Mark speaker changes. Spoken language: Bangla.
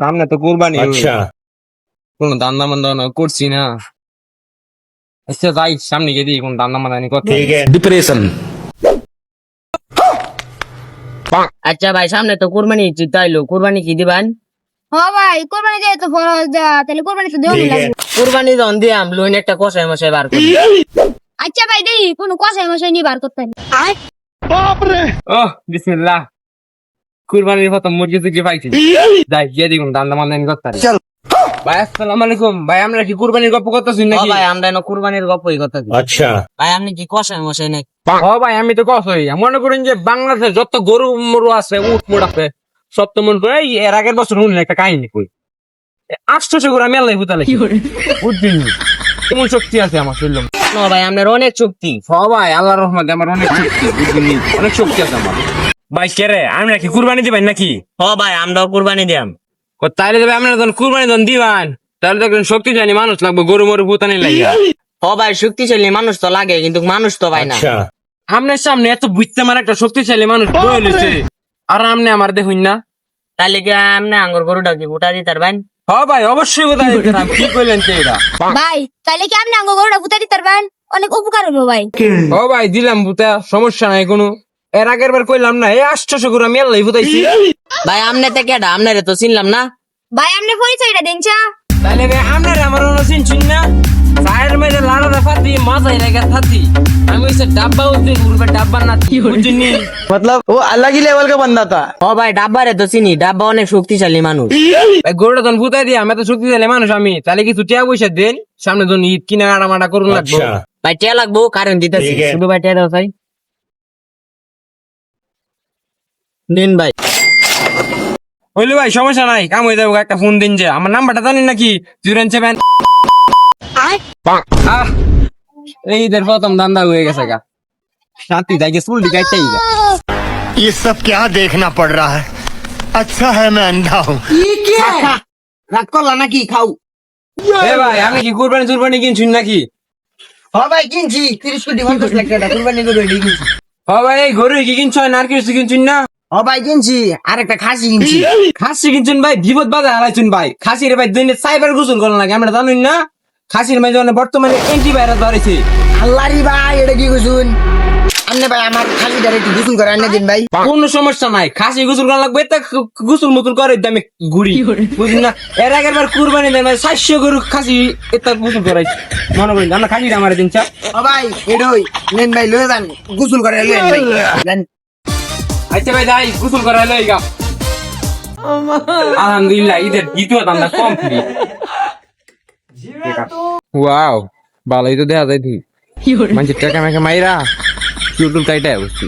Speaker 1: সামনে তো কুরবানি।
Speaker 2: अच्छा
Speaker 1: কোনো দান্দা মান্দা করছি না। আচ্ছা যাই সামনে গিয়ে দিই কোন দান্দা মান্দানি করতে।
Speaker 2: ठीक है डिप्रेशन
Speaker 3: আচ্ছা ভাই সামনে তো কুরবানি ঈদ আইলো, কুরবানি কি দিবেন?
Speaker 4: হ্যাঁ ভাই কোরবানি দিয়ে তো ফরজ দেওয়া, তাহলে কোরবানি তো দেওয়া
Speaker 2: ठीक है
Speaker 4: লাগবে।
Speaker 3: কুরবানি যখন দিয়াম লোন একটা কষাই মশাই বার করি।
Speaker 4: আচ্ছা ভাই দেই কোনো কষাই মশাই নি বার করতে হবে।
Speaker 1: ওহ বিসমিল্লাহ। কুরবানির প্রথম মুরগি টুরগি পাইছি। যাই গিয়ে দিই কোন দান্দা মান্দানি করতে। ভাই আসসালামু আলাইকুম। ভাই আমরা কি কুরবানির গল্প করতেছি
Speaker 3: ও
Speaker 1: নাকি?
Speaker 3: ভাই আমরা এনে কুরবানির গপ্পই কথা কই।
Speaker 2: अच्छा
Speaker 3: ভাই আপনি কি কষাই মশাই নাকি?
Speaker 1: ও ভাই আমি তো কসই। মনে করেন যে বাংলাদেশে যত গরু মরু আছে উট মুট আছে সব তো মনে করে এর আগের বছর শুনলে একটা কাহিনী কই। 800 করে আমি আল্লাহ হুতালে বুঝছেন কেমন শক্তি আছে আমার শরীরে।
Speaker 3: না ভাই আপনার অনেক শক্তি।
Speaker 1: সবাই আল্লাহর রহমতে আমার অনেক শক্তি বুঝছেন অনেক শক্তি আছে আমার। ভাই কেরে আমি নাকি কুরবানি দিবেন নাকি?
Speaker 3: হ ভাই আমরাও কুরবানি দিয়াম।
Speaker 1: ও তাইলে দেবে আপনারা যখন কুরবানি যখন দিবেন তাহলে দেখবেন শক্তিশালী মানুষ লাগবে গরু মরু ভুতানি লাগিয়া।
Speaker 3: হ ভাই শক্তিশালী মানুষ তো লাগে কিন্তু মানুষ তো পাই না।
Speaker 2: अच्छा
Speaker 1: আপনার সামনে এত বুঝতে আমার একটা শক্তিশালী মানুষ বলেছে আর আপনি আমার দেখুন না।
Speaker 3: তাহলে কি আপনি আঙ্গুর গরুটা কি গোটা দিতে পারবেন?
Speaker 1: হ ভাই অবশ্যই বোঝা কি কইলেন তো এটা।
Speaker 4: ভাই তাহলে কি আপনি আঙ্গ গরুটা ফুটা দিতে পারবেন? অনেক উপকার হবে ভাই।
Speaker 1: ও ভাই দিলাম বুতা সমস্যা নাই কোনো। এর আগের বার কইলাম না এই 800 করে আমি আল্লাহ বুতাইছি।
Speaker 3: ভাই আমনে তে কেডা? আপনারে তো চিনলাম না।
Speaker 4: ভাই আপনি পরিচয়টা দেন চা।
Speaker 1: তাহলে ভাই আপনার আমার অনুচিন চিন না ফায়ার মেরে লাড়া ফাতি মাথায় রেখে থাকি আমি হচ্ছে ডাব্বা উঠে ঘুরবে ডাব্বা না বুঝিনি।
Speaker 5: मतलब वो अलग ही लेवल का बंदा था।
Speaker 3: হ ভাই ডাব্বারে তো চিনি, ডাব্বা অনেক শক্তিশালী মানুষ।
Speaker 1: ভাই গরুটা তখন ফুটাই দিয়ে আমি তো শক্তিশালী মানুষ আমি তাহলে কিছু টিয়া পয়সা দেন সামনে যখন ঈদ কিনা কাটামাটা করুন লাগবো।
Speaker 2: अच्छा
Speaker 3: ভাই টিয়া লাগবো কারণ দিতেছি
Speaker 2: ঠিক আছে।
Speaker 3: শুধু ভাই টিয়া দাও চাই। দিন ভাই।
Speaker 1: হইলে ভাই সমস্যা নাই কাম হয়ে যাবো একটা ফোন দিন যে আমার নাম্বারটা জানেন নাকি 097 এই ঈদের প্রথম দান্দা হয়ে গেছে গা শান্তি যাই গেছে উল্টি গাইতেই গা।
Speaker 6: ये सब क्या देखना पड़ रहा है अच्छा है मैं अंधा हूँ
Speaker 3: রাগ করলা নাকি? খাও।
Speaker 1: এ ভাই আমি কি কুরবানি চুরবানি কিনছুন নাকি?
Speaker 3: হ ভাই কিনছি 30 কোটি 50 লাখ টাকা কুরবানি করে রেডি কিনছি।
Speaker 1: ও ভাই এই গরু কি কিনছ না আর কিছু কিনছুন না?
Speaker 3: হ ভাই কিনছি আর একটা খাসি কিনছি।
Speaker 1: খাসি কিনছুন ভাই বিপদ বাধা হারাইছুন ভাই। খাসির ভাই দিনে সাইবার গোসল করার লাগে আমরা জানুন না। খাসির মাঝে বর্তমানে অ্যান্টিভাইরাস ধরেছে।
Speaker 3: আল্লাহরি ভাই এটা কি কইছুন? আমনে ভাই আমার খাসি ডারে একটু গোসল করে আনে দিন ভাই।
Speaker 1: কোনো সমস্যা নাই খাসি গোসল করা লাগবে তা গোসল মতন করে আমি ঘুরি বুঝলি না। এর আগের বার কুরবানি দেন ভাই 700 গরু খাসি এটা গোসল করাইছি মনে করি আমরা খাসিটা আমার দিন চা।
Speaker 3: হ ভাই এডই নেন ভাই লয়ে যান গোসল করে লয়ে ভাই যান।
Speaker 1: আচ্ছা ভাই যাই গোসল করা হলো এই গা। আলহামদুলিল্লাহ ঈদের দ্বিতীয় দান্দা কমপ্লিট। ওয়াও ভালোই তো দেখা যায় তুই মানে টাকা মেকা মাইরা ইউটিউব টাইটা বুঝছি।